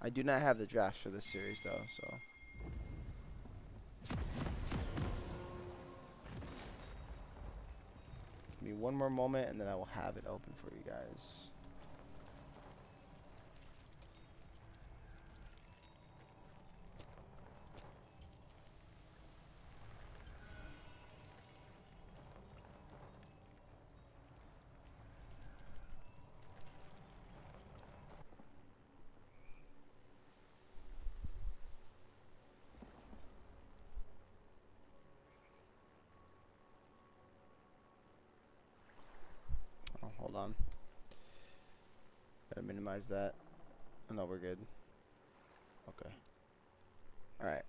I do not have the drafts for this series though, so. Give me one more moment and then I will have it open for you guys. Hold on. Gotta minimize that. Oh, no, we're good. Okay. Alright.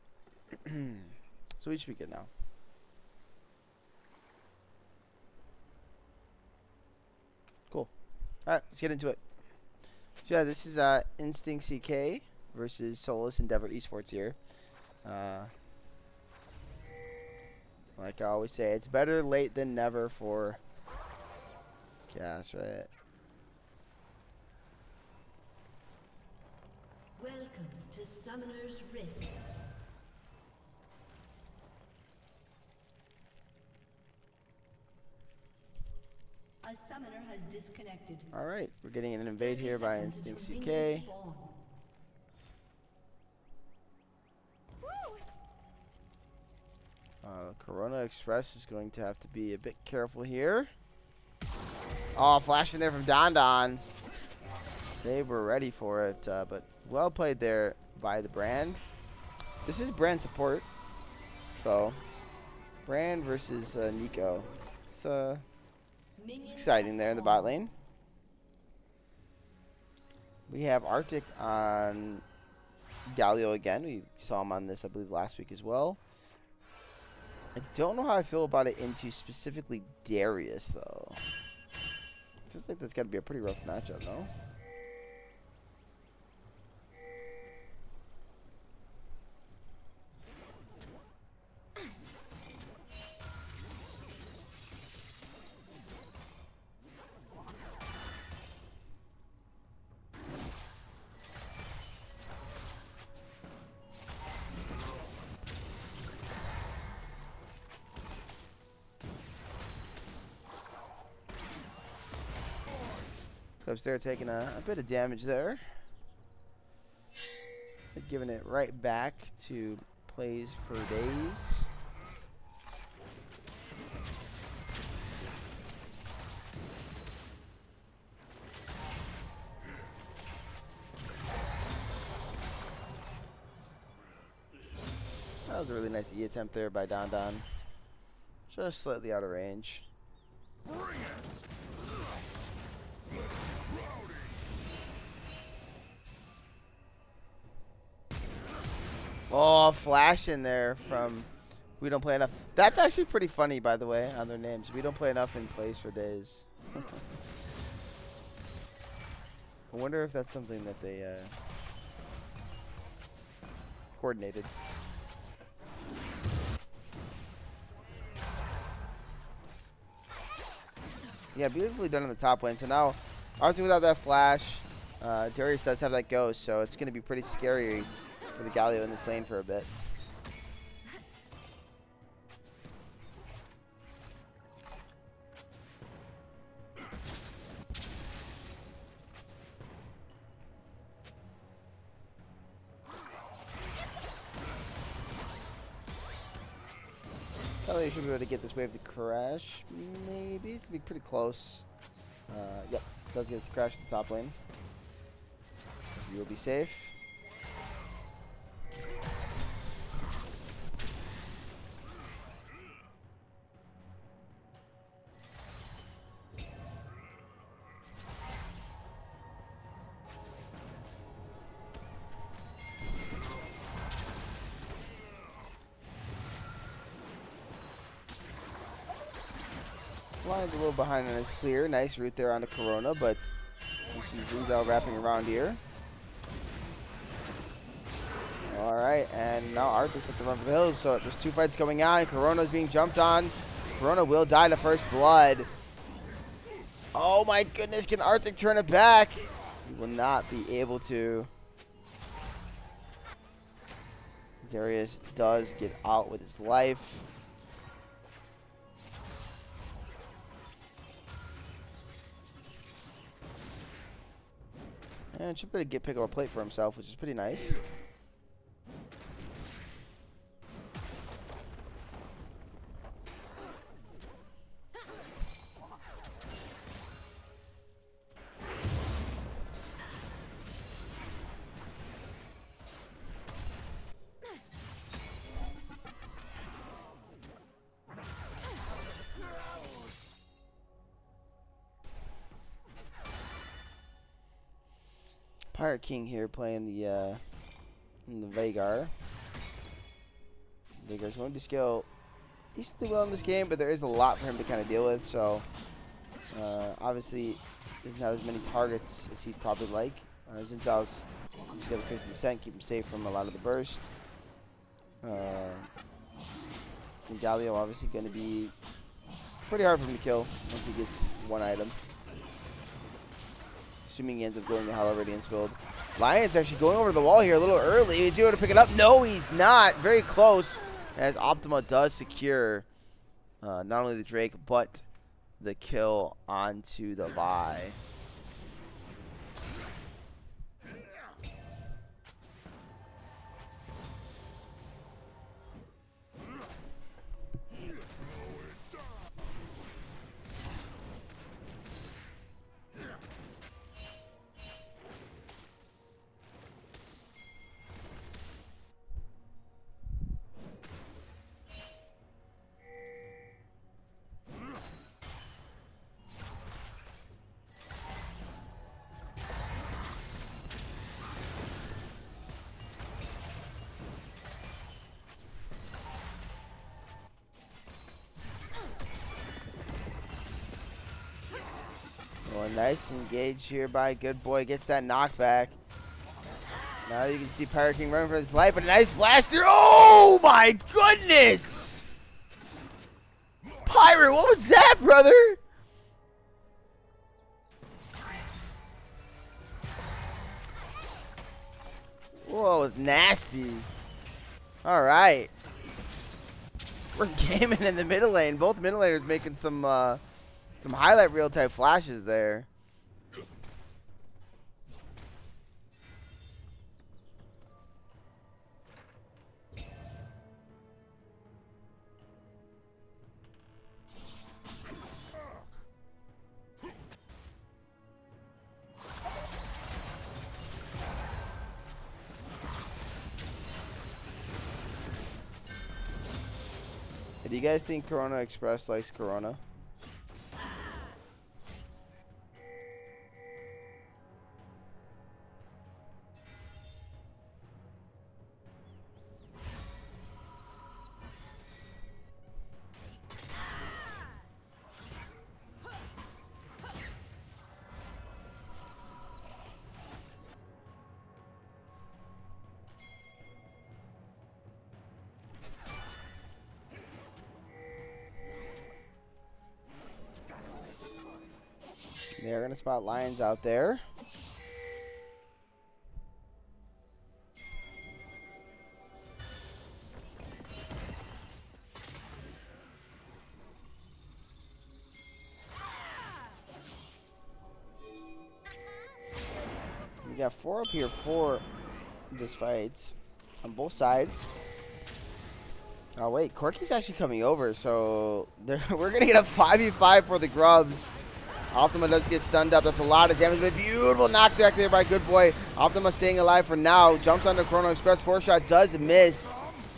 So we should be good now. Cool. Alright, let's get into it. So yeah, this is Instinctck versus Solace Endeavor Esports here. Like I always say, it's better late than never for... Yeah, that's right. Welcome to Summoner's Rift. A summoner has disconnected. Alright, we're getting an invade here by Instinctck. Corona Express is going to have to be a bit careful here. Oh, flashing there from Don Don. They were ready for it, but well played there by the Brand. This is Brand support. So, Brand versus Nico. It's exciting there in the bot lane. We have Arctic on Galio again. We saw him on this, I believe, last week as well. I don't know how I feel about it into specifically Darius, though. Feels like that's got to be a pretty rough matchup, no? Clips there taking a bit of damage there. But giving it right back to plays for days. That was a really nice E attempt there by Don Don. Just slightly out of range. Oh, flash in there from We Don't Play Enough. That's actually pretty funny, by the way, on their names. We Don't Play Enough in Plays for Days. I wonder if that's something that they coordinated. Yeah, beautifully done on the top lane. So now, obviously without that flash, Darius does have that ghost, so it's going to be pretty scary for the Galio in this lane for a bit. Galio should be able to get this wave to crash, maybe. It's going to be pretty close. Yep, does get it to crash in the top lane. You will be safe. Line's a little behind on his clear. Nice route there onto Corona, but you see Zinzao wrapping around here. Alright, and now Arthur's at the run for the hills, so there's two fights going on. Corona's being jumped on. Corona will die to first blood. Oh my goodness, can Arctic turn it back? He will not be able to. Darius does get out with his life. And should pick up a plate for himself, which is pretty nice. Pirate King here playing the in the Veigar. Veigar's going to scale decently well in this game, but there is a lot for him to kind of deal with. So obviously doesn't have as many targets as he'd probably like. Xin Zhao's just got to place descent, keep him safe from a lot of the burst. And Galio obviously going to be pretty hard for him to kill once he gets one item. Assuming he ends up going the Hollow Radiance build. Lion's actually going over the wall here a little early. Is he able to pick it up? No, he's not. Very close. As Optima does secure not only the Drake, but the kill onto the Vi. Well, nice engage here by Good Boy. Gets that knockback. Now you can see Pirate King running for his life, but a nice flash through. Oh my goodness! Pirate, what was that, brother? Whoa, it was nasty. All right. We're gaming in the middle lane. Both middle laners making some highlight reel type flashes there. Do you guys think Corona Express likes Corona? They're going to spot Lions out there. We got 4 up here for this fight on both sides. Oh wait, Corky's actually coming over, so we're going to get a 5v5 for the Grubs. Optima does get stunned up. That's a lot of damage, but beautiful knockback there by Good Boy. Optima staying alive for now. Jumps onto Chrono Express. 4-shot does miss.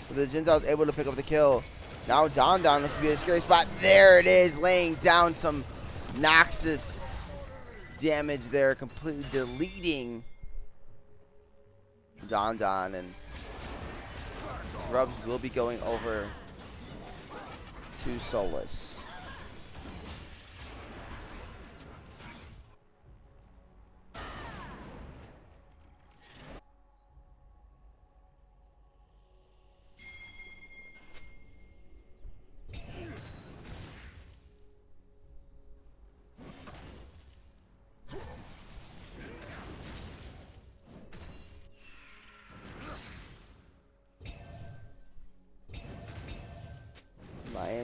But the Xin Zhao is able to pick up the kill. Now Don looks to be a scary spot. There it is, laying down some Noxus damage there, completely deleting Don. And Grubs will be going over to Solace.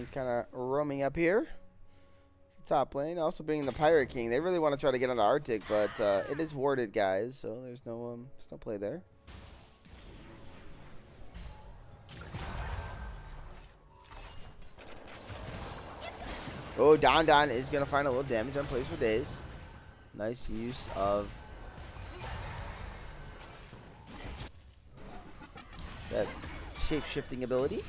Lions kind of roaming up here. Top lane, also being the Pirate King. They really want to try to get onto Arctic, but it is warded, guys, so there's no play there. Oh, Don is going to find a little damage on Plays for Days. Nice use of that shape-shifting ability.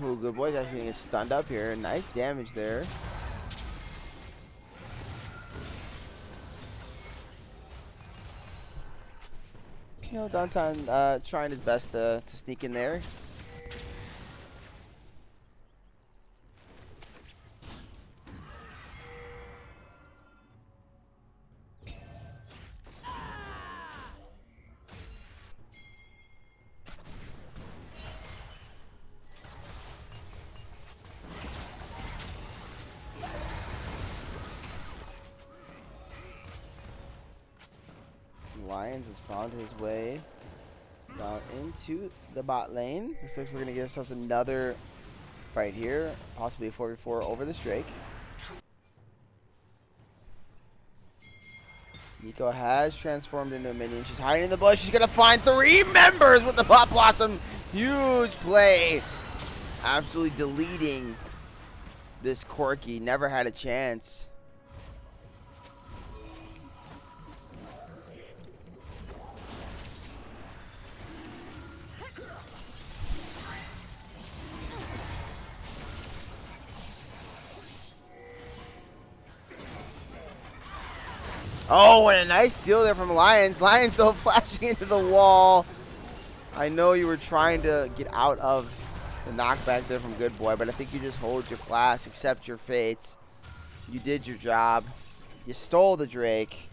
Ooh, good boy's actually getting stunned up here. Nice damage there. You know, Danton trying his best to sneak in there. Lions has found his way down into the bot lane. Looks like we're going to get ourselves another fight here. Possibly a 4v4 over this Drake. Nico has transformed into a minion. She's hiding in the bush. She's going to find 3 members with the Bot Blossom. Huge play. Absolutely deleting this Corki. Never had a chance. Oh, and a nice steal there from Lions. Lions though flashing into the wall. I know you were trying to get out of the knockback there from Good Boy, but I think you just hold your flash, accept your fates. You did your job. You stole the Drake.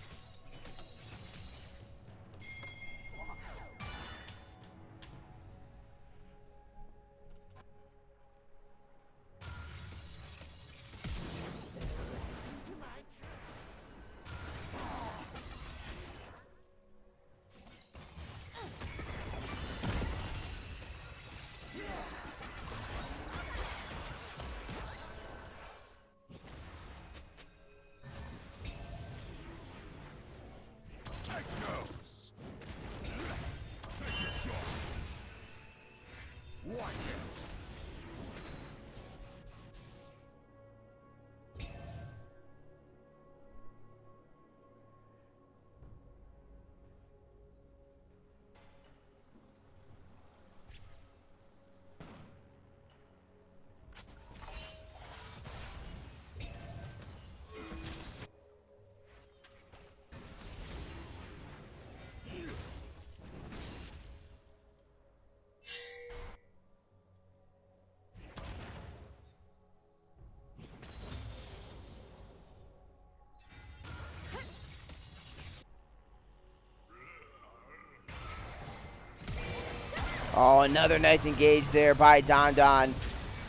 Oh, another nice engage there by Don.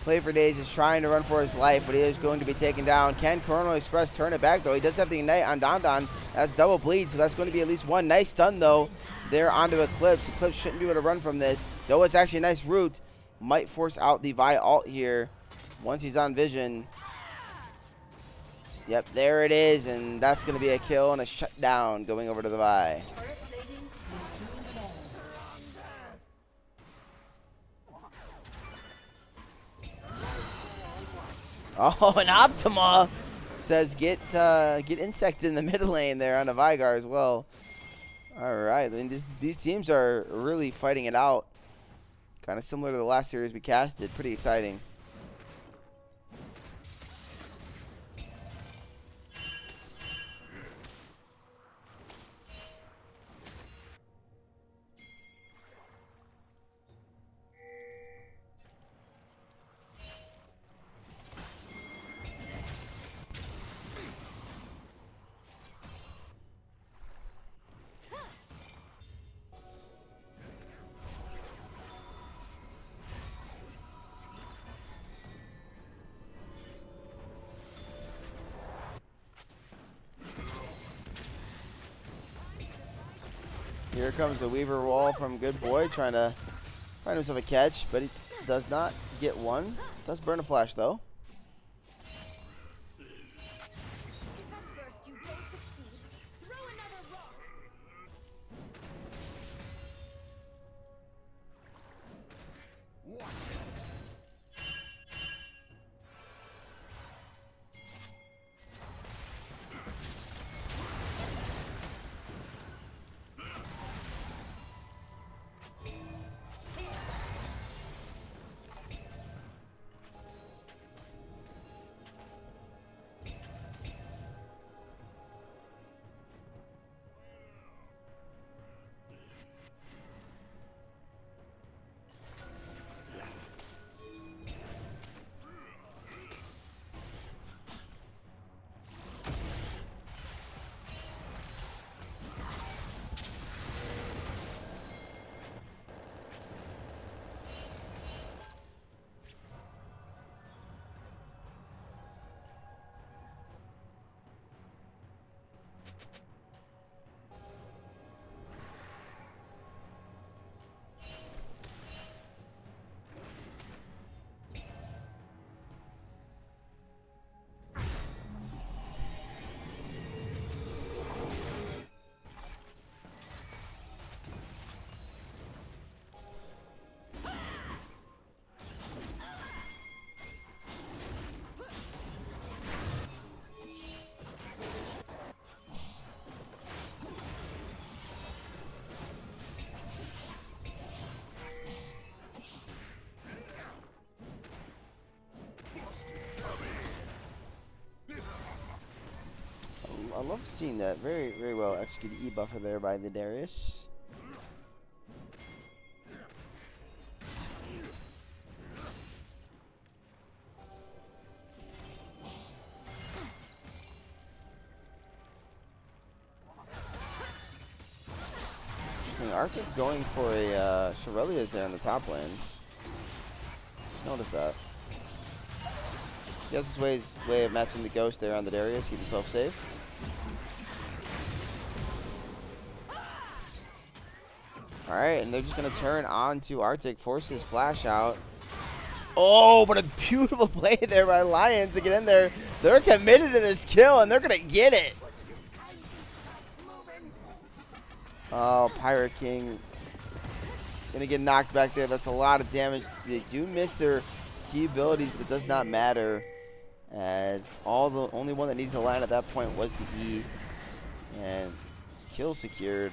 Play for Days is trying to run for his life, but he is going to be taken down. Can Chrono Express turn it back, though? He does have the Ignite on Don. That's double bleed, so that's going to be at least one. Nice stun, though, there onto Eclipse. Eclipse shouldn't be able to run from this, though it's actually a nice route. Might force out the Vi ult here once he's on Vision. Yep, there it is, and that's going to be a kill and a shutdown going over to the Vi. Oh, and Optima says get Insect in the mid lane there on the Vigar as well. All right, I mean, these teams are really fighting it out. Kind of similar to the last series we casted. Pretty exciting. Here comes the Weaver wall from Good Boy, trying to find himself a catch, but he does not get one. Does burn a flash, though. If at first you don't succeed, throw another rock. I love seeing that. Very, very well executed E-buffer there by the Darius. Interesting. Arctic going for a Shirelia's there in the top lane. Just noticed that. He has his way of matching the Ghost there on the Darius, keep himself safe. Alright, and they're just going to turn on to Arctic, force his flash out. Oh, but a beautiful play there by Lions to get in there. They're committed to this kill, and they're going to get it. Oh, Pirate King going to get knocked back there. That's a lot of damage. They do miss their key abilities, but it does not matter, as the only one that needs to land at that point was the E. And kill secured.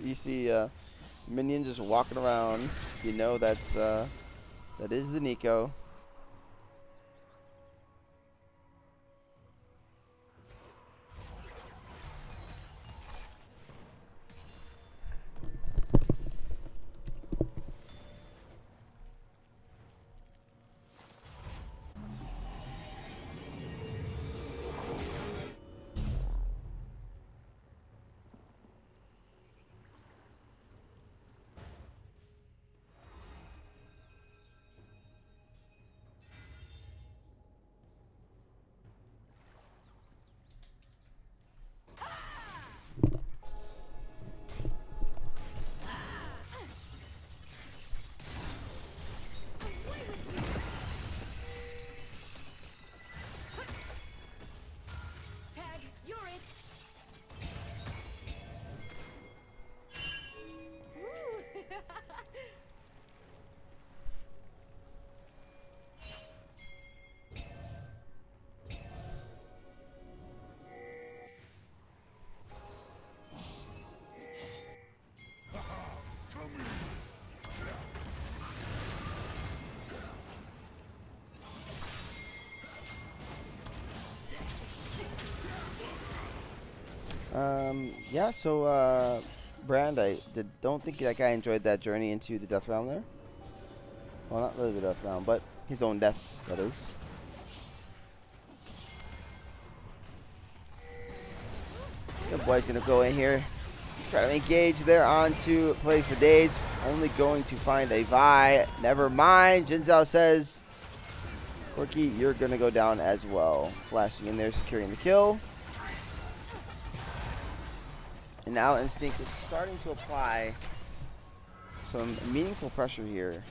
You see Minion just walking around. You know that is the Nico. Tag, you're it. Woo. Yeah, so Brand, I don't think that guy enjoyed that journey into the death realm there. Well, not really the death realm, but his own death, that is. Good boy's going to go in here. Try to engage there onto Plays for Days. Only going to find a Vi. Never mind. Jinzhao says, Corky, you're going to go down as well. Flashing in there, securing the kill. And now Instinctck is starting to apply some meaningful pressure here.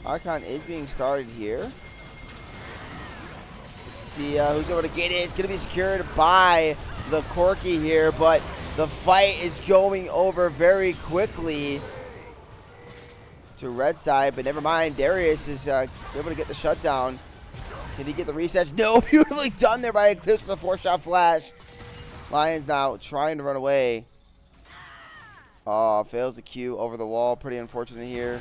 Archon is being started here. Let's see who's able to get it. It's going to be secured by the Corky here, but the fight is going over very quickly to red side, but never mind. Darius is able to get the shutdown. Can he get the resets? No, beautifully done there by Eclipse with a 4-shot flash. Lions now trying to run away. Oh, fails the Q over the wall. Pretty unfortunate here.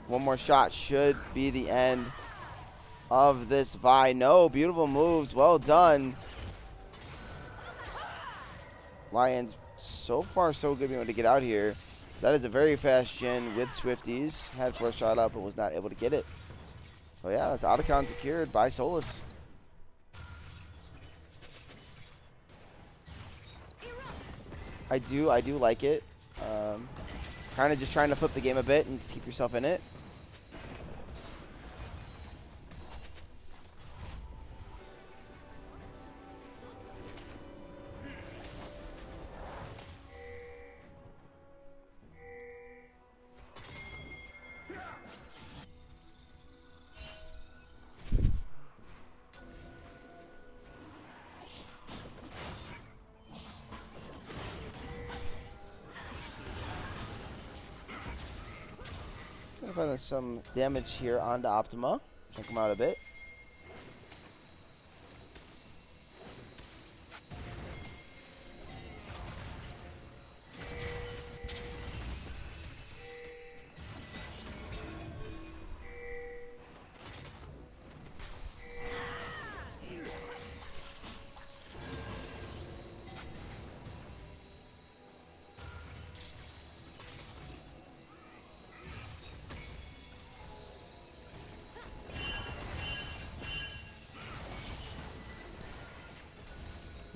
One more shot should be the end of this Vi. No, beautiful moves. Well done. Lions, so far so good being able to get out here. That is a very fast Jhin with Swifties. Had 4 shot up but was not able to get it. So yeah, that's Otacon secured by Solace. I do like it. Kind of just trying to flip the game a bit and just keep yourself in it. Gonna find some damage here onto Optima. Check him out a bit.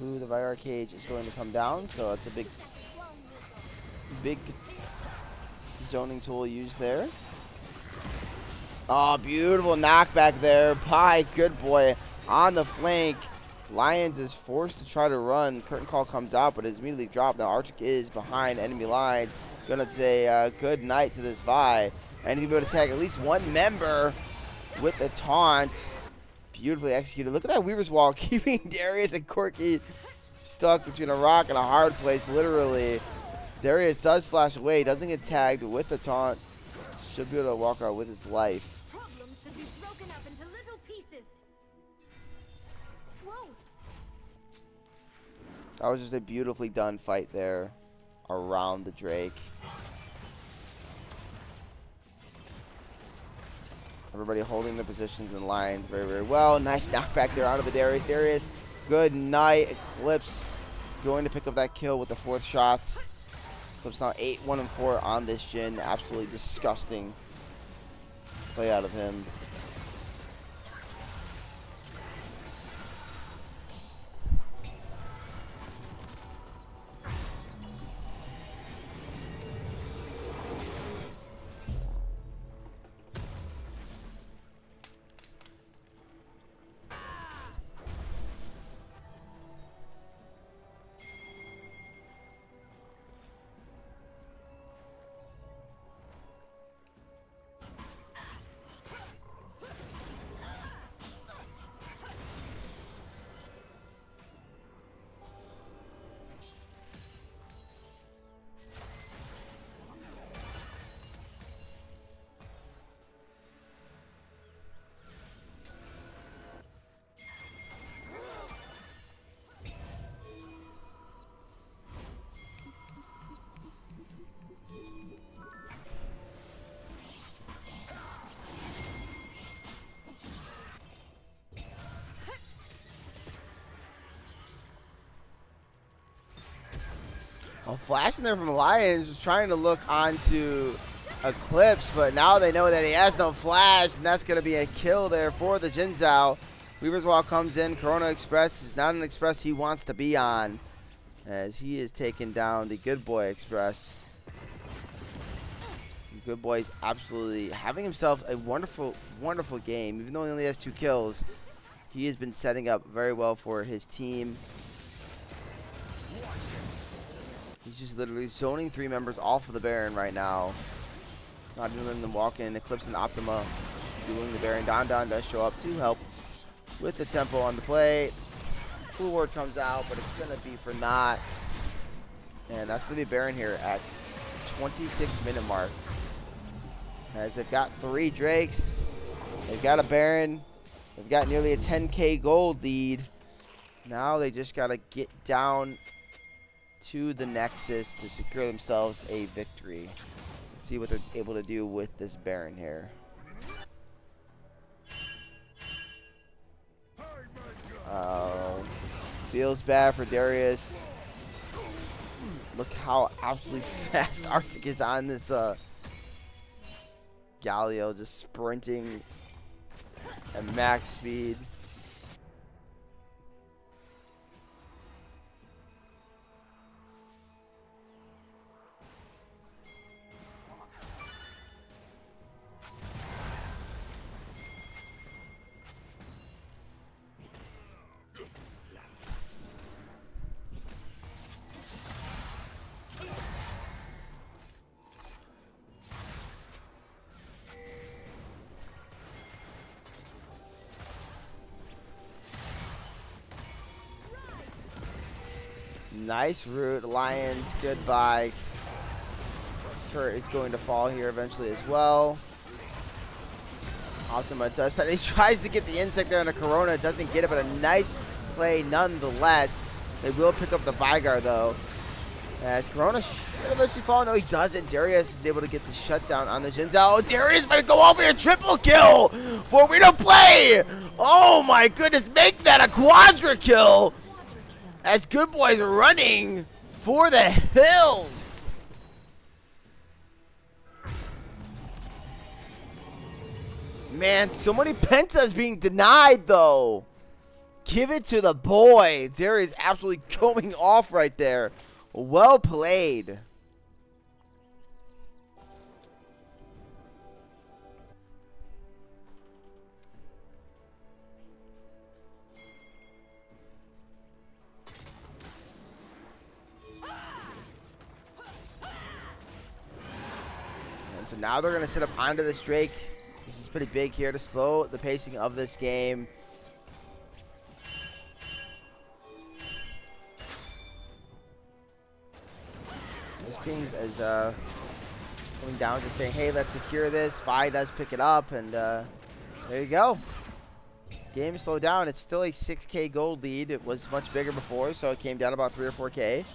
Ooh, the Viar Cage is going to come down, so it's a big zoning tool used there. Oh, beautiful knockback there by Good Boy on the flank. Lions is forced to try to run. Curtain Call comes out, but is immediately dropped. Now Arctic is behind enemy lines. Gonna say good night to this Vi. And he's going to attack at least one member with the taunt. Beautifully executed. Look at that Weaver's Wall, keeping Darius and Corky stuck between a rock and a hard place, literally. Darius does flash away, doesn't get tagged with the taunt. Should be able to walk out with his life. Problems should be broken up into little pieces. Whoa. That was just a beautifully done fight there around the Drake. Everybody holding their positions in lines very, very well. Nice knockback there out of the Darius. Darius, good night. Eclipse going to pick up that kill with the 4th shot. Eclipse now 8-1-4 on this Jhin. Absolutely disgusting play out of him. Well, flashing there from Lions, just trying to look onto Eclipse, but now they know that he has no flash, and that's going to be a kill there for the Jin Zhao. Weaver's Wall comes in. Corona Express is not an express he wants to be on, as he is taking down the Good Boy Express. Good Boy's absolutely having himself a wonderful, wonderful game. Even though he only has 2 kills, he has been setting up very well for his team. He's just literally zoning 3 members off of the Baron right now. Not even letting them walk in. Eclipse and Optima doing the Baron. Don does show up to help with the tempo on the play. Cool word comes out, but it's going to be for naught. And that's going to be Baron here at 26-minute mark. As they've got 3 Drakes, they've got a Baron, they've got nearly a 10k gold lead. Now they just got to get down to the Nexus to secure themselves a victory. Let's see what they're able to do with this Baron here. Feels bad for Darius. Look how absolutely fast Arctic is on this Galio, just sprinting at max speed. Nice route, Lions, goodbye. Turret is going to fall here eventually as well. Optima does that. He tries to get the insect there on a Corona, doesn't get it, but a nice play nonetheless. They will pick up the Vigar though. As Corona should eventually fall. No, he doesn't. Darius is able to get the shutdown on the Jin Zhao. Oh, Darius might go over here. Triple kill for We Don't Play. Oh my goodness, make that a quadra kill. As Good Boy's running for the hills. Man, so many pentas being denied, though. Give it to the boy. Darius absolutely going off right there. Well played. So now they're going to sit up onto this Drake. This is pretty big here to slow the pacing of this game. This Pings is coming down just saying, hey, let's secure this. Vi does pick it up, and there you go. Game slowed down. It's still a 6k gold lead. It was much bigger before, so it came down about 3 or 4k.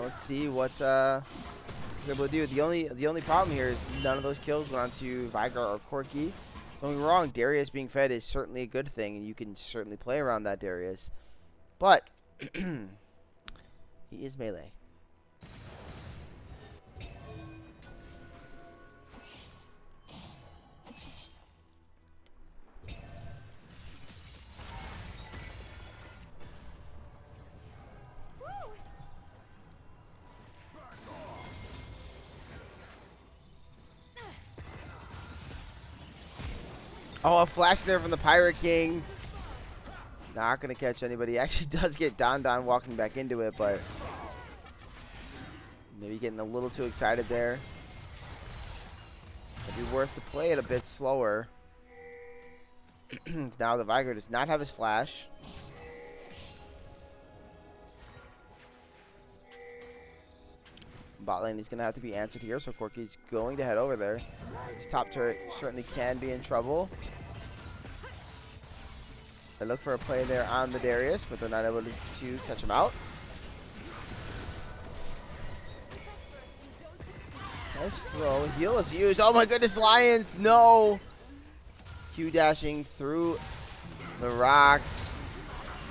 Let's see what able to do. The only problem here is none of those kills went onto Vigar or Corki. Don't get me wrong, Darius being fed is certainly a good thing, and you can certainly play around that Darius. But he is melee. Oh, a flash there from the Pirate King. Not going to catch anybody. Actually does get Don walking back into it, but maybe getting a little too excited there. It'd be worth to play it a bit slower. Now the Vigar does not have his flash. Bot lane is going to have to be answered here, so Corki's going to head over there. His top turret certainly can be in trouble. They look for a play there on the Darius, but they're not able to catch him out. Nice throw. Heal is used. Oh my goodness, Lions! No! Q dashing through the rocks.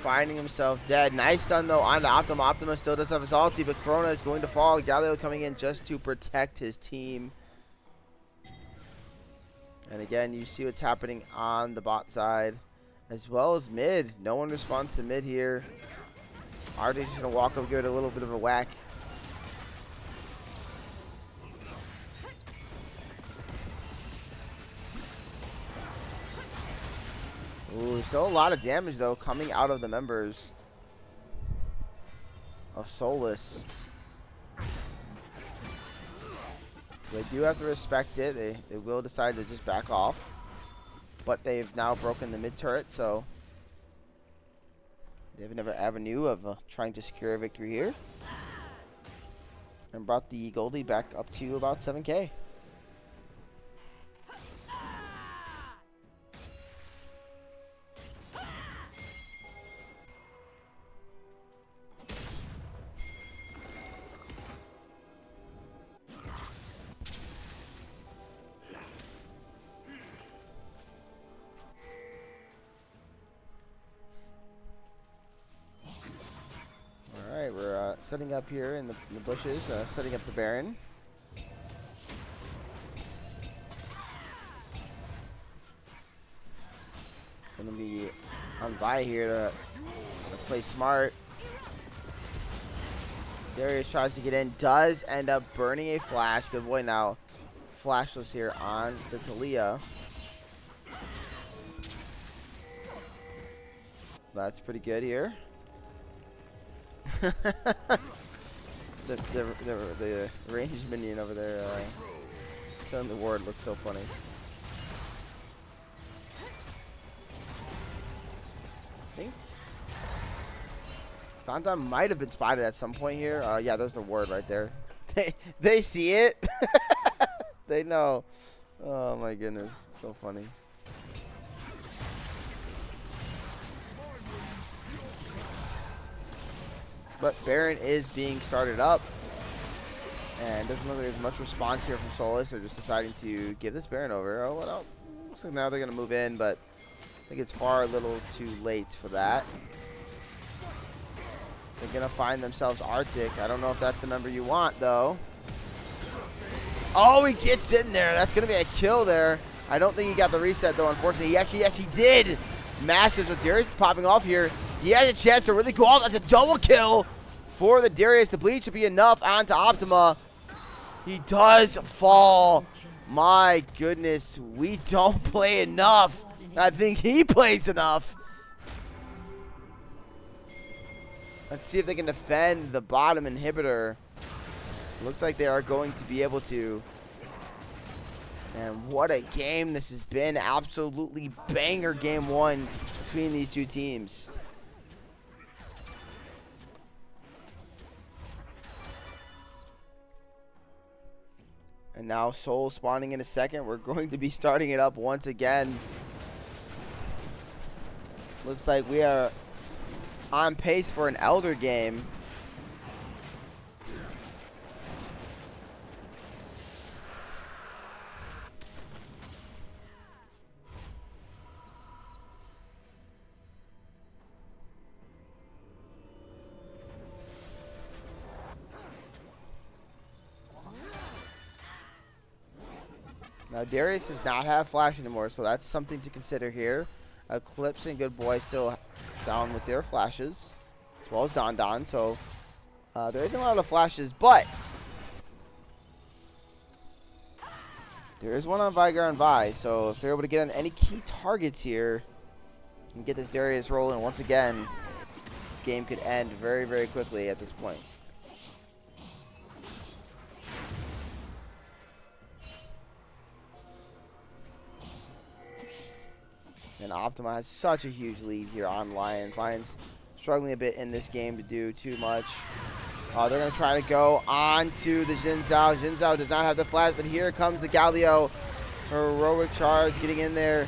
finding himself dead. Nice stun though on Optima. Optima still does have his ulti, but Corona is going to fall. Galio coming in just to protect his team. And again, you see what's happening on the bot side as well as mid. No one responds to mid here. Arctic's just gonna walk up, give it a little bit of a whack. Ooh, still a lot of damage though coming out of the members of Solace. They do have to respect it. They will decide to just back off. But they've now broken the mid turret, so they have another avenue of trying to secure a victory here. And brought the Goldie back up to about 7K. Alright, we're setting up here in the bushes, setting up the Baron. Gonna be on Vi here to play smart. Darius tries to get in, does end up burning a flash. Good boy now. Flashless here on the Talia. That's pretty good here. the ranged minion over there telling the ward looks so funny. I think Donda might have been spotted at some point here. Yeah, there's the word right there. They see it. They know. Oh my goodness, so funny. But Baron is being started up, and doesn't look like there's much response here from Solace. They're just deciding to give this Baron over. Oh, well, looks like now they're gonna move in, but I think it's far a little too late for that. They're gonna find themselves Arctic. I don't know if that's the member you want though. Oh, he gets in there. That's gonna be a kill there. I don't think he got the reset though, unfortunately. Yes, he did. Massive. So Darius is popping off here. He has a chance to really go off. That's a double kill for the Darius. The bleed should be enough onto Optima. He does fall. My goodness, we don't play enough. I think he plays enough. Let's see if they can defend the bottom inhibitor. Looks like they are going to be able to. And what a game this has been. Absolutely banger game one between these two teams. And now Soul spawning in a second. We're going to be starting it up once again. Looks like we are on pace for an Elder game. Now Darius does not have flash anymore, so that's something to consider here. Eclipse and Good Boy still down with their flashes, as well as Don Don. So there isn't a lot of flashes, but there is one on Vigar and Vi. So if they're able to get on any key targets here and get this Darius rolling once again, this game could end very, very quickly at this point. And Optima has such a huge lead here on Lion. Lion's struggling a bit in this game to do too much. They're going to try to go on to the Xin Zhao. Xin Zhao does not have the flash, but here comes the Galio. Heroic charge getting in there.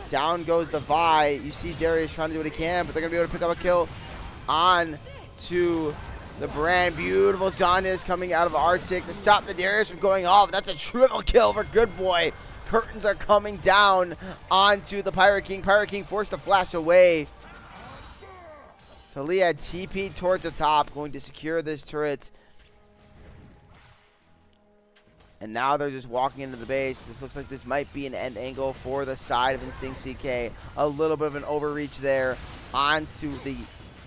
Down goes the Vi. You see Darius trying to do what he can, but they're going to be able to pick up a kill on to the Brand. Beautiful Zanya's coming out of Arctic to stop the Darius from going off. That's a triple kill for Good Boy. Curtains are coming down onto the Pirate King. Pirate King forced to flash away. Talia had TP towards the top, going to secure this turret. And now they're just walking into the base. This looks like this might be an end angle for the side of Instinctck. A little bit of an overreach there onto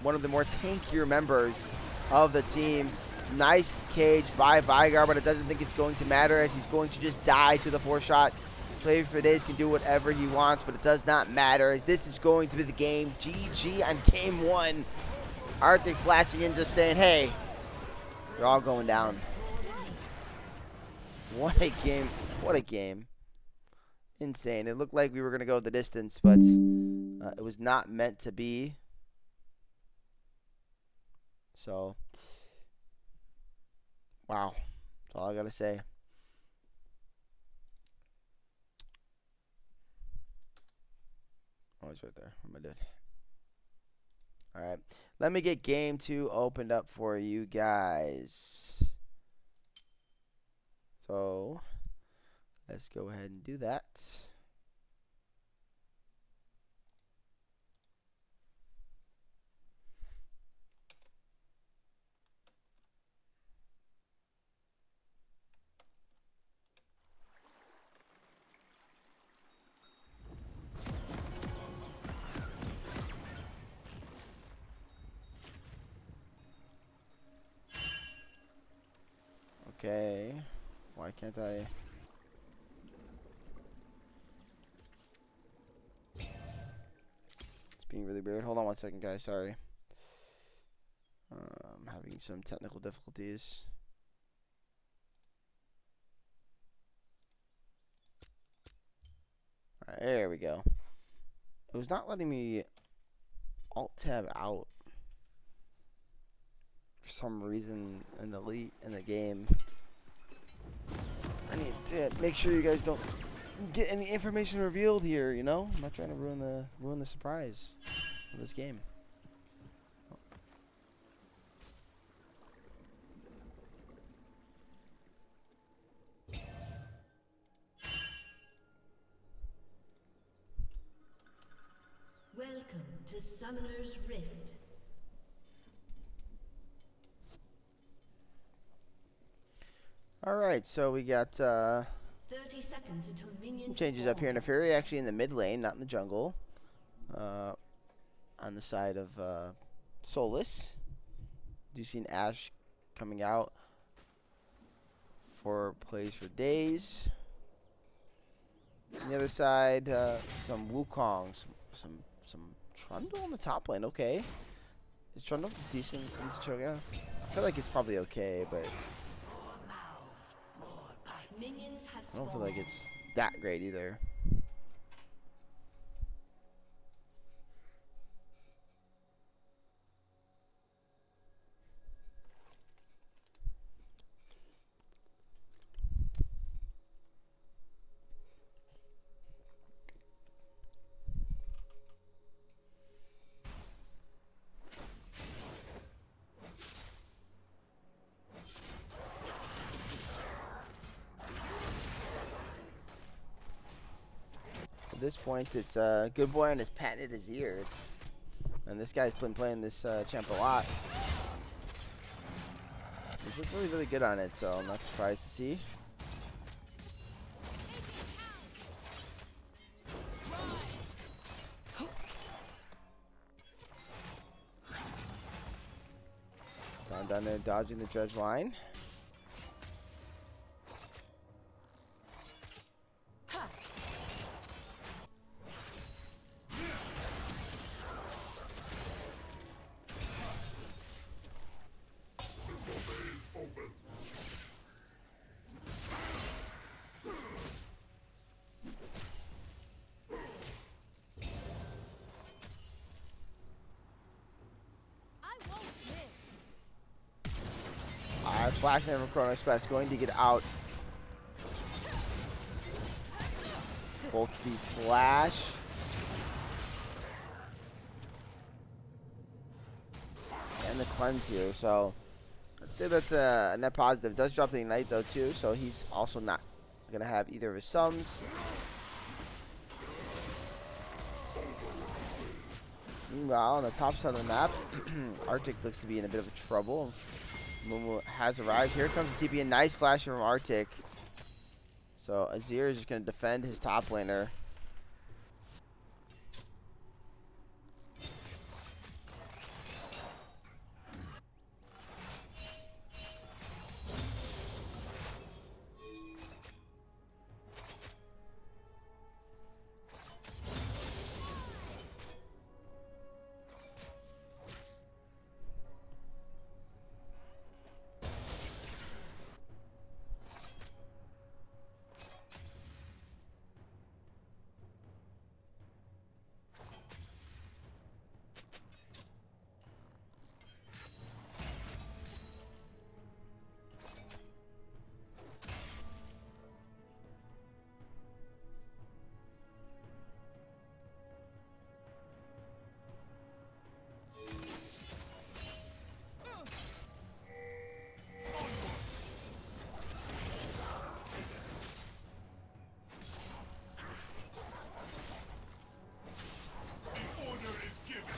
one of the more tankier members of the team. Nice cage by Vigar, but it doesn't think it's going to matter as he's going to just die to the 4-shot. Play for Days can do whatever he wants, but it does not matter as this is going to be the game. GG on game 1. Arctic flashing in just saying, hey, you're all going down. What a game. What a game. Insane. It looked like we were going to go the distance, but it was not meant to be. So, wow. That's all I got to say. Oh, it's right there. What am I doing? All right. Let me get game 2 opened up for you guys. So, let's go ahead and do that. Okay. Why can't I? It's being really weird. Hold on one second, guys. Sorry. I'm having some technical difficulties. Alright, there we go. It was not letting me Alt-Tab out for some reason in the game. I need to make sure you guys don't get any information revealed here, you know? I'm not trying to ruin the surprise of this game. Welcome to Summoner's Rift. Alright, so we got 30 seconds until minions changes up here in the Fury, actually in the mid lane, not in the jungle. On the side of Solace. Do see an Ashe coming out for plays for days. On the other side, some Wukong, some Trundle on the top lane. Okay, is Trundle decent into Cho'Gath? I feel like it's probably okay, but I don't feel like it's that great either. At this point, it's Good Boy and his patented his ear. And this guy's been playing this champ a lot. He's looked really, really good on it, so I'm not surprised to see. Down there dodging the dredge line. Flashing in from Chrono Express, going to get out. Both the flash. And the cleanse here, so let's say that's a net positive. Does drop the Ignite though too, so he's also not gonna have either of his sums. Meanwhile, on the top side of the map, Arctic looks to be in a bit of trouble. Mumu has arrived. Here comes the TP. A nice flash from Arctic. So Azir is just going to defend his top laner. Reveal what is hidden.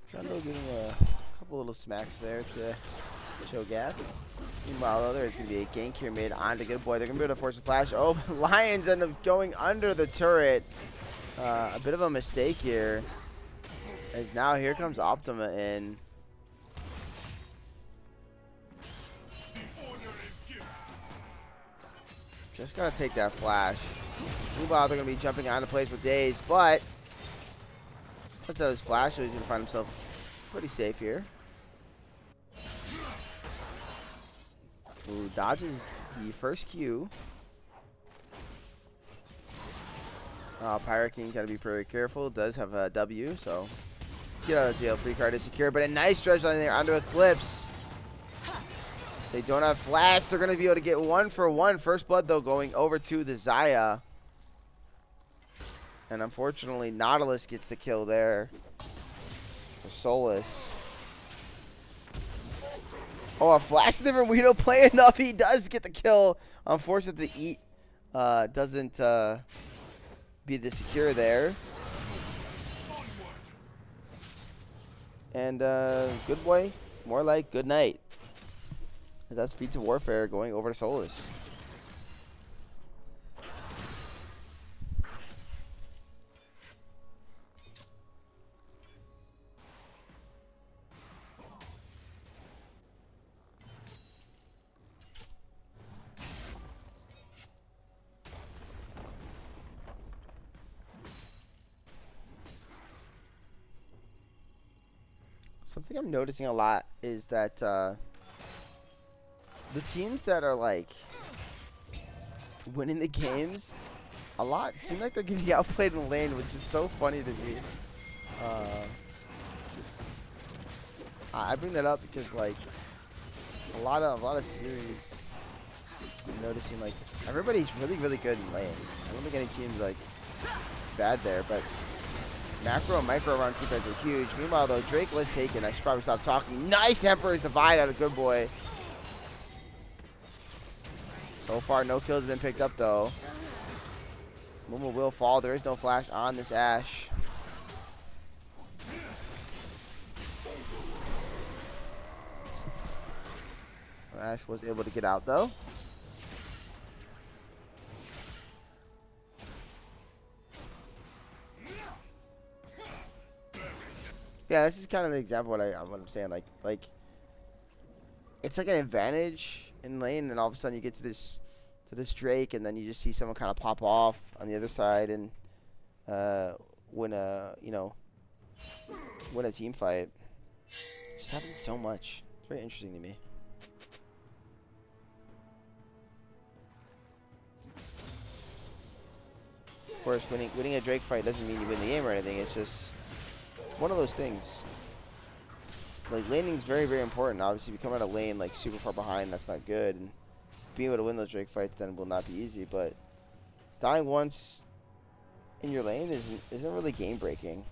Trundle getting a couple little smacks there to Cho'Gath. Meanwhile, though, there's going to be a gank here mid onto Good Boy. They're going to be able to force a flash. Oh, Lions end up going under the turret. A bit of a mistake here. As now here comes Optima in. Just got to take that flash. Meanwhile, they're going to be jumping onto plays with Daze, but once that was flash, so he's going to find himself pretty safe here. Ooh, dodges the first Q. Pirate King got to be very careful. Does have a W, so get out of jail free card is secure. But a nice stretch line there onto Eclipse. They don't have flash. They're going to be able to get 1-for-1. First blood, though, going over to the Xayah. And unfortunately, Nautilus gets the kill there for Solace. Oh, a flash different. We don't play enough. He does get the kill. Unfortunately, the eat doesn't be the secure there. And Good Boy, more like good night. That's Feats of Warfare going over to Solace. Something I'm noticing a lot is that the teams that are like winning the games a lot seem like they're getting outplayed in lane, which is so funny to me. I bring that up because like a lot of series, I'm noticing like everybody's really good in lane. I don't think any team's like bad there, but macro and micro around team fights are huge. Meanwhile, though, Drake was taken. I should probably stop talking. Nice Emperor's Divide out of Good Boy. So far, no kills have been picked up, though. Mumu will fall. There is no flash on this Ashe. Ashe was able to get out, though. Yeah, this is kind of the example of what I'm saying. Like, it's like an advantage in lane, and all of a sudden you get to this Drake, and then you just see someone kind of pop off on the other side and win a team fight. It just happens so much. It's very interesting to me. course, winning a Drake fight doesn't mean you win the game or anything. It's just one of those things. Like, laning is very, very important. Obviously, if you come out of lane, like, super far behind, that's not good. And being able to win those Drake fights then will not be easy. But dying once in your lane isn't really game-breaking.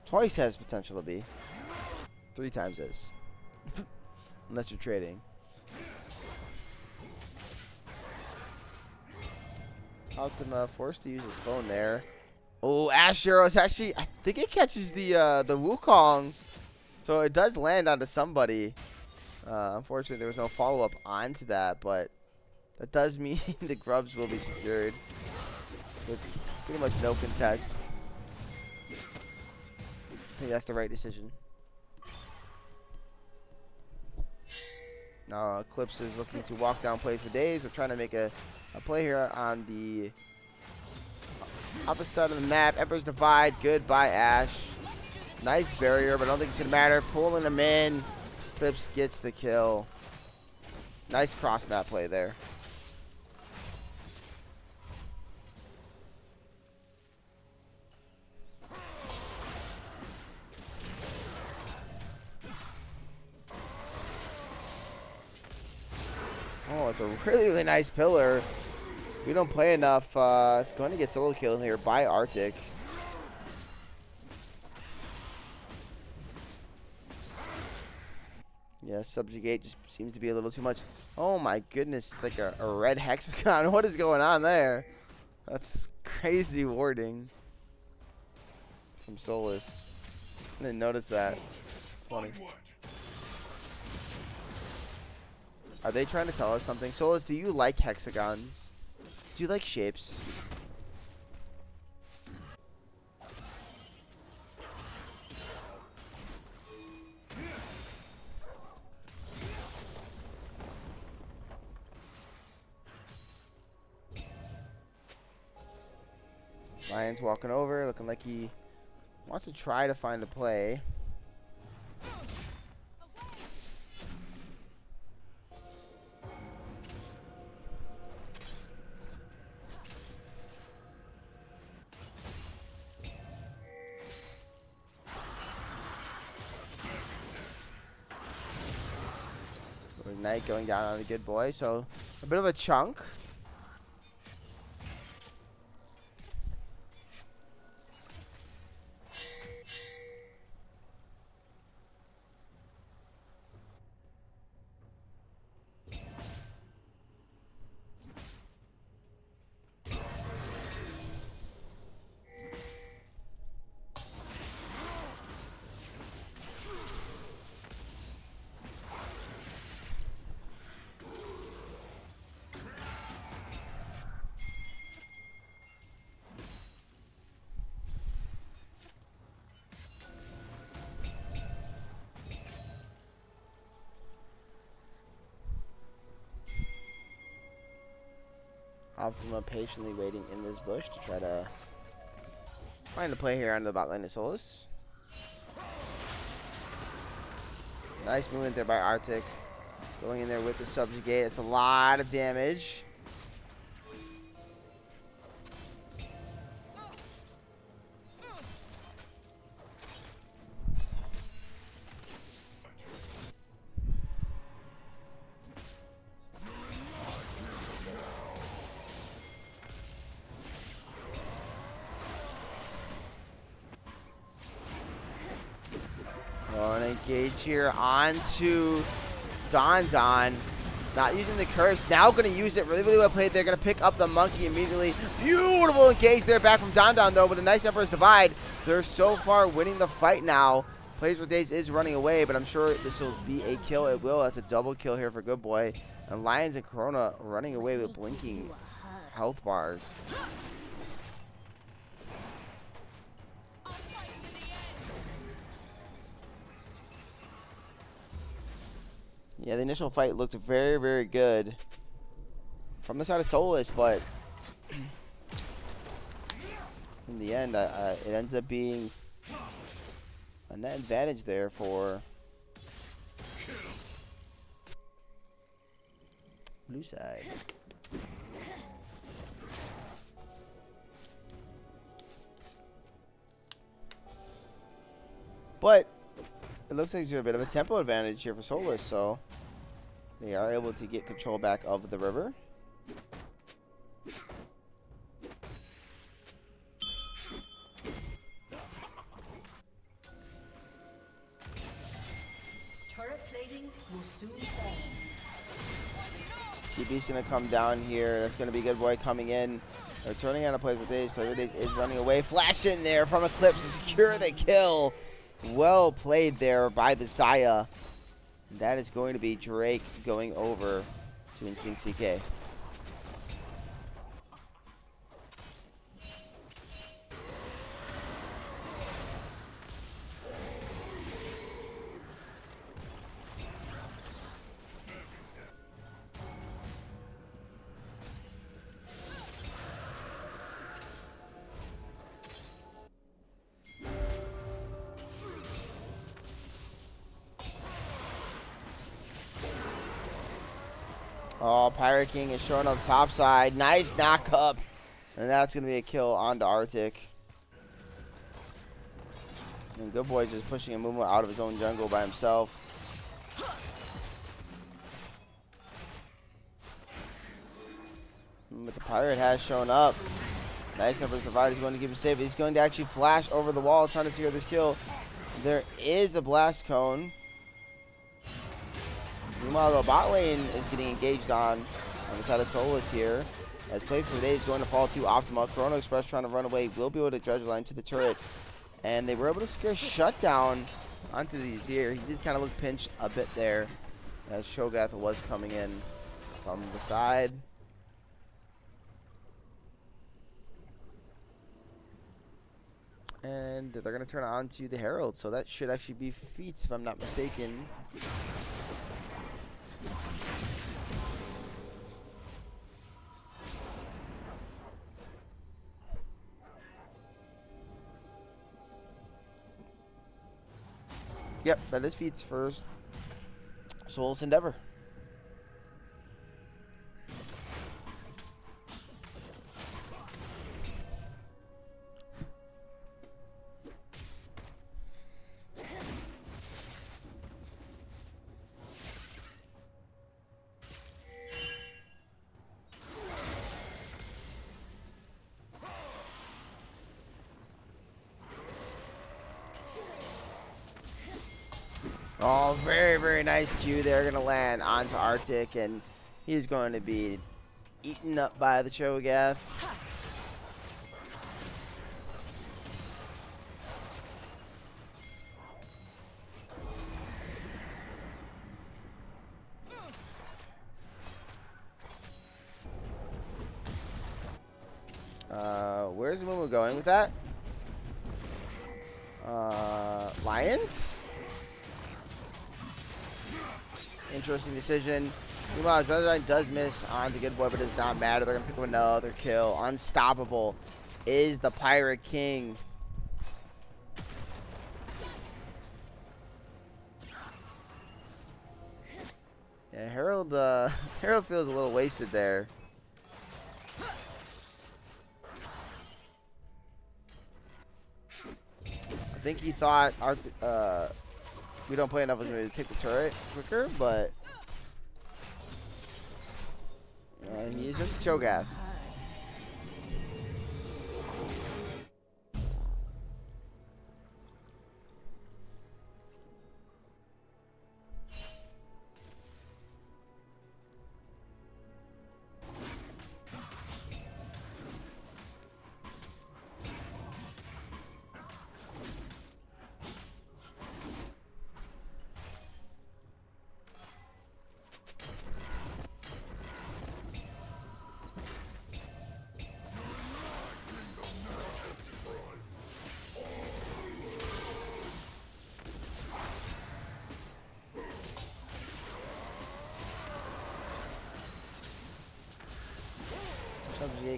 Twice has potential to be. 3 times is. Unless you're trading. Optima forced to use his phone there. Oh, Ash Arrow is actually, I think it catches the Wukong. So it does land onto somebody. Unfortunately, there was no follow-up onto that, but that does mean the grubs will be secured with pretty much no contest. I think that's the right decision. Now Eclipse is looking to walk down plays for days. They're trying to make a play here on the opposite side of the map. Emperor's Divide, good by Ash. Nice barrier, but I don't think it's going to matter. Pulling him in. Eclipse gets the kill. Nice cross map play there. Oh, it's a really, really nice pillar. If we don't play enough, it's going to get solo killed here by Arctic. Yeah, Subjugate just seems to be a little too much. Oh my goodness, it's like a red hexagon. What is going on there? That's crazy warding from Solace. I didn't notice that. It's funny. Are they trying to tell us something? Solace, do you like hexagons? Do you like shapes? Lion's walking over, looking like he wants to try to find a play. Knight going down on the good boy, so a bit of a chunk. Optima patiently waiting in this bush to try to find a play here on the bot lane of Solace. Nice movement there by Arctic. Going in there with the Subjugate. It's a lot of damage. Engage here onto Don. Not using the curse. Now going to use it. Really, really well played. They're going to pick up the monkey immediately. Beautiful engage there back from Don though, but a nice Emperor's Divide. They're so far winning the fight now. Plays with Days is running away, but I'm sure this will be a kill. It will. That's a double kill here for Good Boy. And Lions and Corona running away with blinking health bars. Yeah, the initial fight looked very, very good from the side of Solace, but in the end, it ends up being a net advantage there for blue side. But it looks like there's a bit of a tempo advantage here for Solace, so they are able to get control back of the river. Turret plating will soon fall. TB's going to come down here. That's going to be Good Boy coming in. They're turning on a Plays with Days. Plays with Days is running away. Flash in there from Eclipse to secure the kill. Well played there by the Zaya. That is going to be Drake going over to Instinctck. Oh, Pirate King is showing up top side. Nice knock up. And that's going to be a kill onto Arctic. And Good Boy just pushing a movement out of his own jungle by himself. But the Pirate has shown up. Nice numbers provided. He's going to keep him safe. He's going to actually flash over the wall trying to secure this kill. There is a blast cone. Meanwhile, the bot lane is getting engaged on the side of Solace here. As Play for the Day is going to fall to Optima. Chrono Express trying to run away. Will be able to dredge line to the turret. And they were able to secure Shutdown onto these here. He did kind of look pinched a bit there as Shogath was coming in from the side. And they're going to turn on to the Herald. So that should actually be Feats if I'm not mistaken. Yep, that is Feats first. Solace Endeavor. Oh, very, very nice Q there. Going to land onto Arctic, and he's going to be eaten up by the Cho'Gath. Where's Mumu going with that? Lions? Interesting decision. Meanwhile, Dredgeline does miss on the Good Boy, but it does not matter. They're going to pick up another kill. Unstoppable is the Pirate King. Yeah, Herald, Herald feels a little wasted there. I think he thought we don't play enough was going to take the turret quicker, but he's just a Cho'Gath.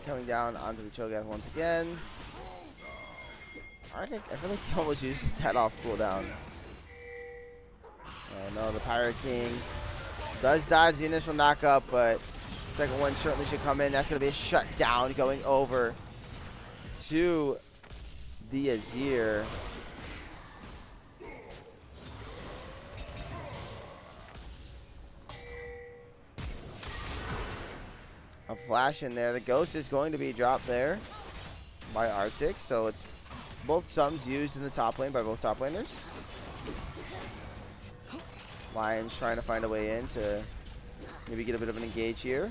Coming down onto the Cho'Gath once again. Arctic, I feel like he almost uses that off cooldown. No, the Pirate King does dodge the initial knockup, but second one certainly should come in. That's going to be a shutdown going over to the Azir. A flash in there. The Ghost is going to be dropped there by Arctic, so it's both sums used in the top lane by both top laners. Lions trying to find a way in to maybe get a bit of an engage here.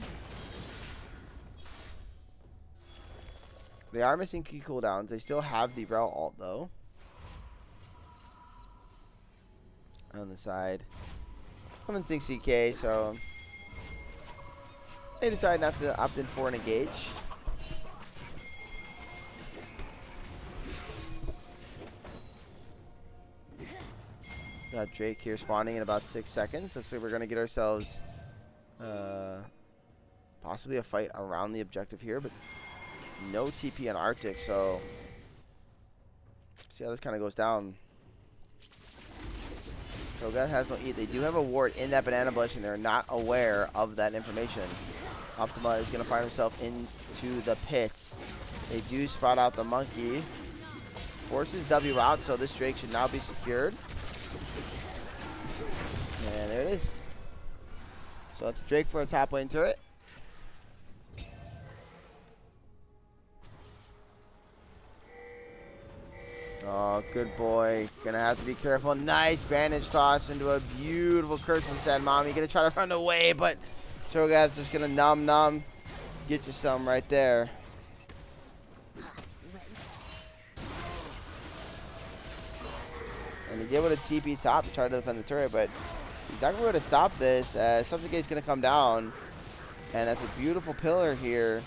They are missing key cooldowns. They still have the Rel ult though. On the side. I'm Instinctck, CK, so they decide not to opt in for an engage. Got Drake here spawning in about 6 seconds. Looks like we're going to get ourselves possibly a fight around the objective here, but no TP on Arctic, so see how this kind of goes down. Cho'Gath has no E. They do have a ward in that banana bush, and they're not aware of that information. Optima is going to find himself into the pit. They do spot out the monkey. Forces W out, so this Drake should now be secured. And there it is. So that's Drake for a top lane turret. Oh, good boy. Gonna have to be careful. Nice bandage toss into a beautiful curse and sad mommy. Gonna try to run away, but Cho'Gath's just gonna nom. Get you some right there. And he's able to TP top to try to defend the turret, but he's not gonna be able to stop this. Subjugate's gonna come down, and that's a beautiful pillar here.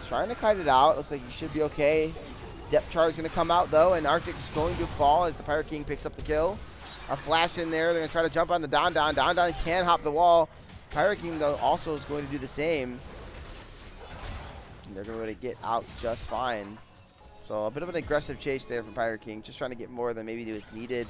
Trying to kite it out. Looks like he should be okay. Depth charge is going to come out, though, and Arctic is going to fall as the Pirate King picks up the kill. A flash in there. They're going to try to jump on the Don. Don can hop the wall. Pirate King, though, also is going to do the same. And they're going to get out just fine. So a bit of an aggressive chase there from Pirate King, just trying to get more than maybe was needed.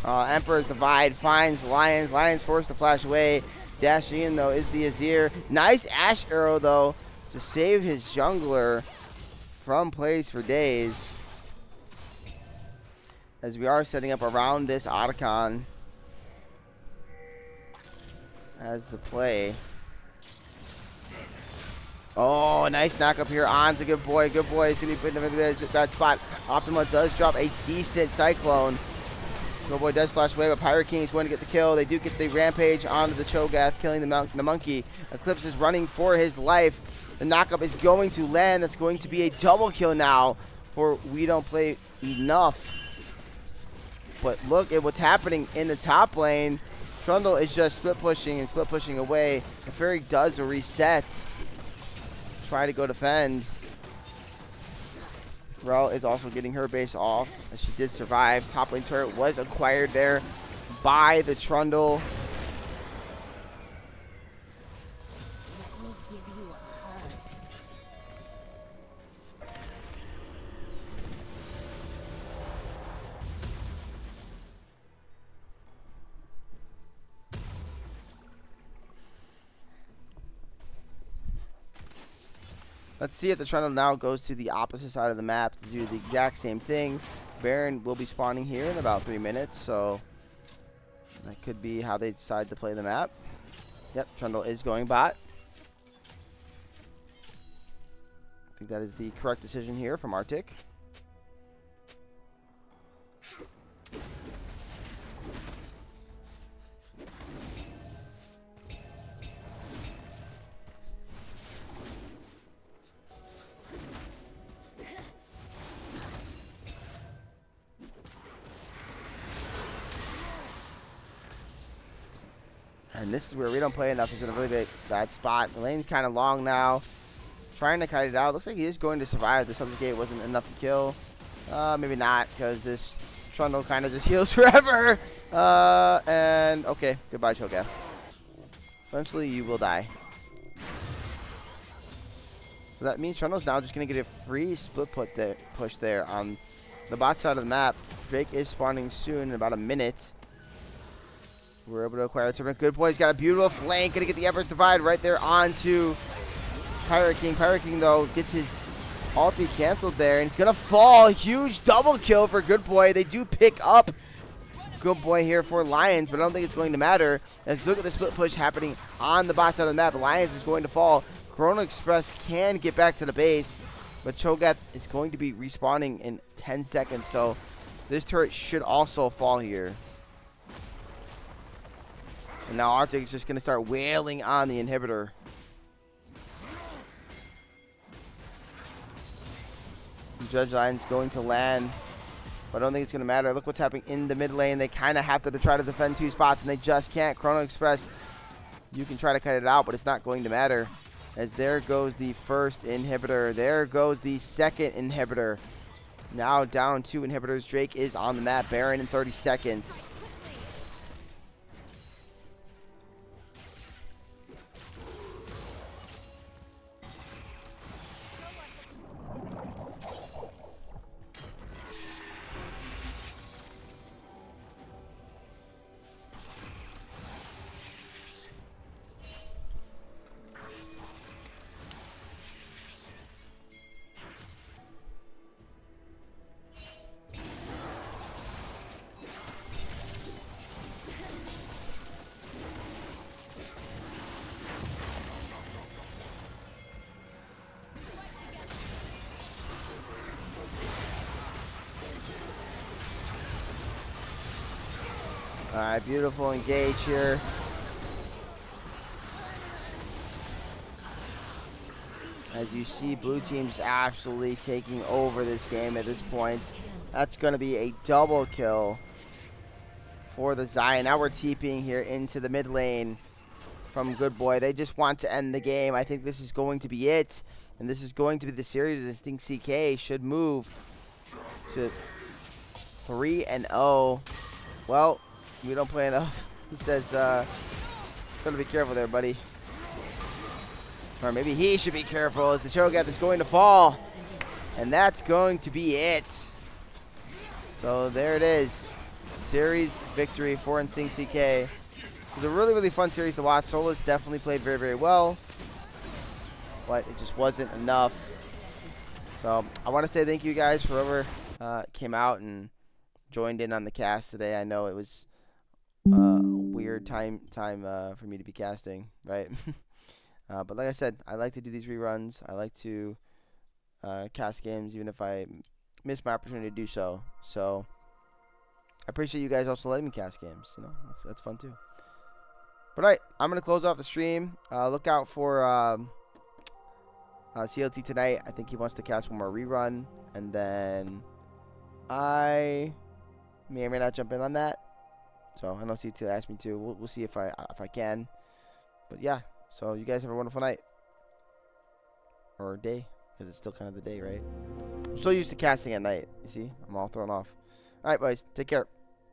Emperor's Divide finds Lions. Lions forced to flash away. Dashing in, though, is the Azir. Nice Ash Arrow, though, to save his jungler from plays for days. As we are setting up around this Otacon as the play. Oh, nice knock up here. On's a good boy. Good boy. He's going to be putting him in that spot. Optima does drop a decent Cyclone. Good boy does flash away, but Pirate King is going to get the kill. They do get the rampage onto the Cho'Gath, killing the monkey. Eclipse is running for his life. The knockup is going to land. That's going to be a double kill now for We Don't Play Enough. But look at what's happening in the top lane. Trundle is just split pushing away. The Fairy does a reset. Try to go defend. Rel is also getting her base off, as she did survive. Top lane turret was acquired there by the Trundle. Let me give you a hug. Let's see if the Trundle now goes to the opposite side of the map to do the exact same thing. Baron will be spawning here in about 3 minutes, so that could be how they decide to play the map. Yep, Trundle is going bot. I think that is the correct decision here from Arctic. And this is where we don't play enough. He's in a really bad spot. The lane's kind of long now. Trying to kite it out. Looks like he is going to survive. The subject gate wasn't enough to kill. Maybe not, because this Trundle kind of just heals forever. And okay, goodbye, Cho'Gath. Eventually, you will die. So that means Trundle's now just going to get a free split push there on the bot side of the map. Drake is spawning soon in about a minute. We're able to acquire a tournament. Good boy's got a beautiful flank. Going to get the Everest Divide right there onto Pirate King. Pirate King, though, gets his ulti canceled there, and he's going to fall. Huge double kill for Good Boy. They do pick up Good Boy here for Lions, but I don't think it's going to matter. Let's look at the split push happening on the bot side of the map. Lions is going to fall. Chrono Express can get back to the base, but Cho'Gath is going to be respawning in 10 seconds, so this turret should also fall here. And now Arctic is just going to start wailing on the inhibitor. Judge Line's going to land, but I don't think it's going to matter. Look what's happening in the mid lane. They kind of have to try to defend 2 spots, and they just can't. Chrono Express, you can try to cut it out, but it's not going to matter. As there goes the first inhibitor. There goes the second inhibitor. Now down 2 inhibitors. Drake is on the map. Baron in 30 seconds. Alright, beautiful engage here. As you see, blue team's absolutely taking over this game at this point. That's going to be a double kill for the Zion. Now we're TPing here into the mid lane from Good Boy. They just want to end the game. I think this is going to be it. And this is going to be the series. Instinctck should move to 3-0. Well, we don't play enough. He says, gotta be careful there, buddy. Or maybe he should be careful as the Cho'Gath is going to fall. And that's going to be it. So there it is. Series victory for Instinctck. It was a really, really fun series to watch. Solace definitely played very, very well. But it just wasn't enough. So I want to say thank you guys for whoever came out and joined in on the cast today. I know it was a weird time for me to be casting, right? But like I said, I like to do these reruns. I like to cast games even if I miss my opportunity to do so. So I appreciate you guys also letting me cast games. You know, that's fun too. But all right, I'm gonna close off the stream. Look out for CLT tonight. I think he wants to cast one more rerun, and then I may or may not jump in on that. So I know CLT asked me to. We'll see if I can. But yeah. So you guys have a wonderful night. Or day. Because it's still kind of the day, right? I'm so used to casting at night. You see? I'm all thrown off. Alright, boys. Take care.